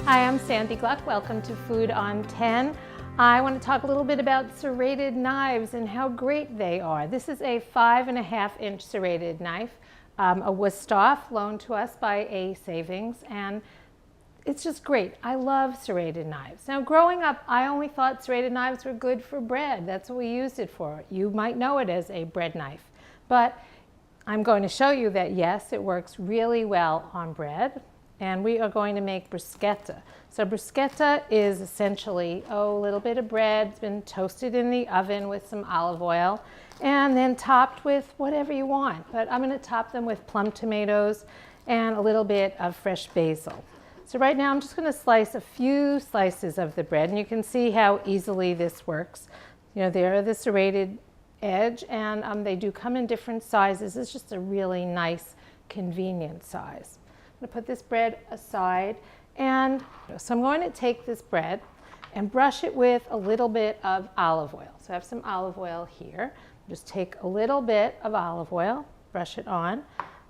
Hi, I'm Sandy Gluck. Welcome to Food on 10. I want to talk a little bit about serrated knives and how great they are. This is a 5.5-inch serrated knife, a Wusthof loaned to us by a savings, and it's just great. I love serrated knives. Now, growing up, I only thought serrated knives were good for bread. That's what we used it for. You might know it as a bread knife, but I'm going to show you that yes, it works really well on bread. And we are going to make bruschetta. So bruschetta is essentially, a little bit of bread. It's been toasted in the oven with some olive oil and then topped with whatever you want. But I'm going to top them with plum tomatoes and a little bit of fresh basil. So right now I'm just going to slice a few slices of the bread, and you can see how easily this works. You know, there are the serrated edge, and they do come in different sizes. It's just a really nice, convenient size. I'm going to put this bread aside, and so I'm going to take this bread and brush it with a little bit of olive oil. So I have some olive oil here. Just take a little bit of olive oil, brush it on.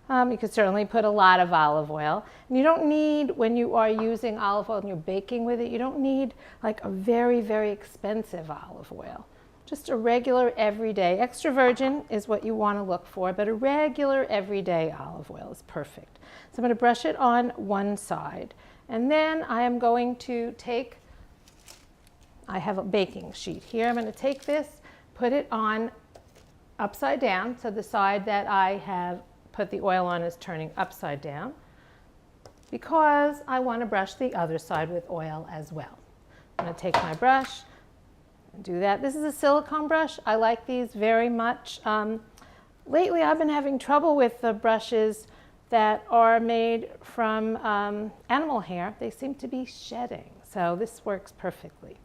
You could certainly put a lot of olive oil. And you don't need, when you are using olive oil and you're baking with it, you don't need like a very, very expensive olive oil. Just a regular everyday, extra virgin is what you want to look for, but a regular everyday olive oil is perfect. So I'm going to brush it on one side, and then I am going to take, I have a baking sheet here. I'm going to take this, put it on upside down, so the side that I have put the oil on is turning upside down, because I want to brush the other side with oil as well. I'm going to take my brush, do that. This is a silicone brush. I like these very much. Lately I've been having trouble with the brushes that are made from animal hair. They seem to be shedding, so this works perfectly.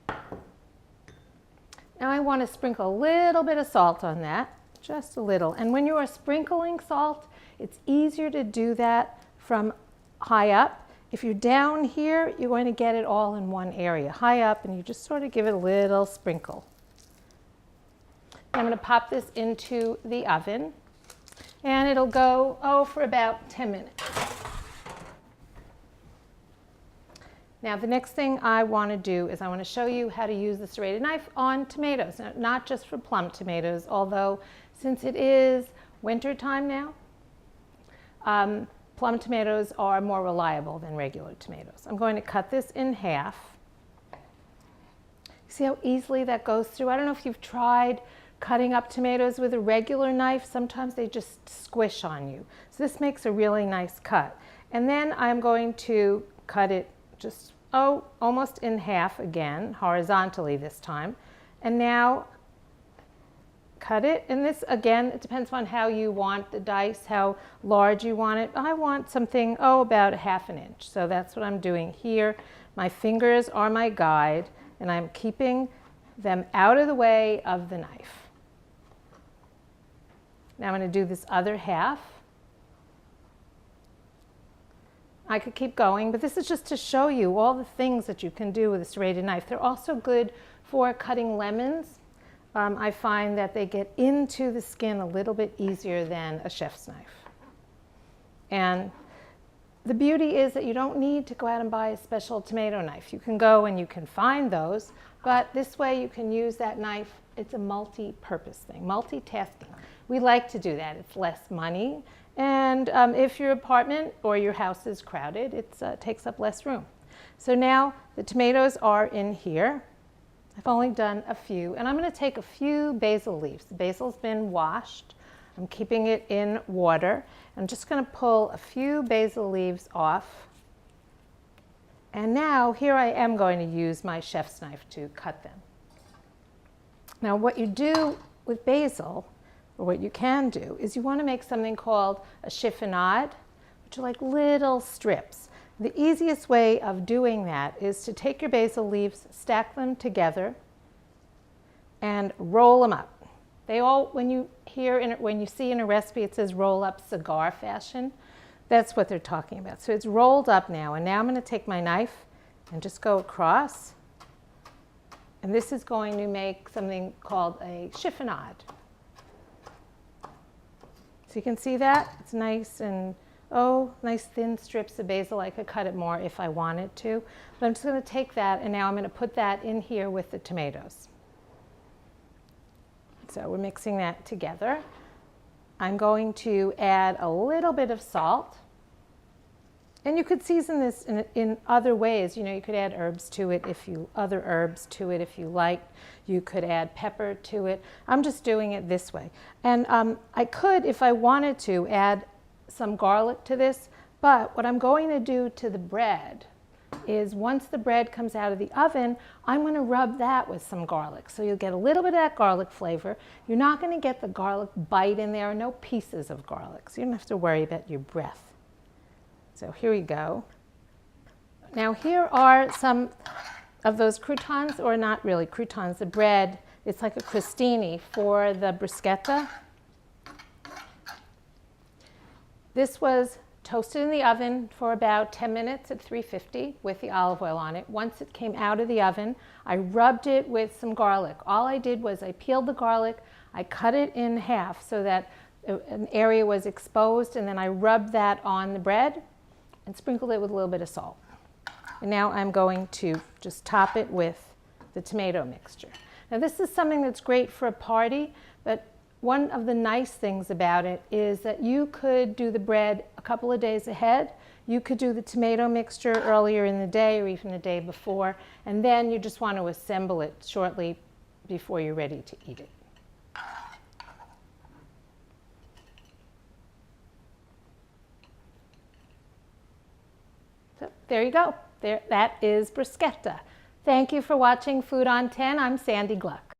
Now I want to sprinkle a little bit of salt on that, just a little. And when you are sprinkling salt, it's easier to do that from high up. If you're down here, you're going to get it all in one area, high up, and you just sort of give it a little sprinkle. I'm going to pop this into the oven, and it'll go, for about 10 minutes. Now, the next thing I want to do is I want to show you how to use the serrated knife on tomatoes, not just for plum tomatoes, although since it is winter time now, plum tomatoes are more reliable than regular tomatoes. I'm going to cut this in half. See how easily that goes through? I don't know if you've tried cutting up tomatoes with a regular knife. Sometimes they just squish on you. So this makes a really nice cut. And then I'm going to cut it just, almost in half again, horizontally this time. And now cut it, and this again, it depends on how you want the dice, how large you want it. I want something, about 1/2 inch. So that's what I'm doing here. My fingers are my guide, and I'm keeping them out of the way of the knife. Now I'm going to do this other half. I could keep going, but this is just to show you all the things that you can do with a serrated knife. They're also good for cutting lemons. I find that they get into the skin a little bit easier than a chef's knife. And the beauty is that you don't need to go out and buy a special tomato knife. You can go and you can find those, but this way you can use that knife. It's a multi-purpose thing, multitasking. We like to do that. It's less money, and if your apartment or your house is crowded, it takes up less room. So now the tomatoes are in here. I've only done a few, and I'm going to take a few basil leaves. The basil's been washed. I'm keeping it in water. I'm just going to pull a few basil leaves off. And now here I am going to use my chef's knife to cut them. Now what you do with basil, or what you can do, is you want to make something called a chiffonade, which are like little strips. The easiest way of doing that is to take your basil leaves, stack them together, and roll them up. They all, when you see in a recipe it says roll up cigar fashion, that's what they're talking about. So it's rolled up now, and now I'm going to take my knife and just go across, and this is going to make something called a chiffonade. So you can see that it's nice and nice thin strips of basil. I could cut it more if I wanted to. But I'm just going to take that, and now I'm going to put that in here with the tomatoes. So we're mixing that together. I'm going to add a little bit of salt. And you could season this in other ways. You know, you could add herbs to it other herbs to it if you like. You could add pepper to it. I'm just doing it this way. And I could, if I wanted to, add some garlic to this. But what I'm going to do to the bread is once the bread comes out of the oven, I'm going to rub that with some garlic. So you'll get a little bit of that garlic flavor. You're not going to get the garlic bite in there, no pieces of garlic. So you don't have to worry about your breath. So here we go. Now here are some of those croutons, or not really croutons, the bread. It's like a crostini for the bruschetta. This was toasted in the oven for about 10 minutes at 350 with the olive oil on it. Once it came out of the oven, I rubbed it with some garlic. All I did was I peeled the garlic, I cut it in half so that an area was exposed, and then I rubbed that on the bread and sprinkled it with a little bit of salt. And now I'm going to just top it with the tomato mixture. Now this is something that's great for a party, but one of the nice things about it is that you could do the bread a couple of days ahead. You could do the tomato mixture earlier in the day or even the day before, and then you just want to assemble it shortly before you're ready to eat it. So there you go. That is bruschetta. Thank you for watching Food on 10. I'm Sandy Gluck.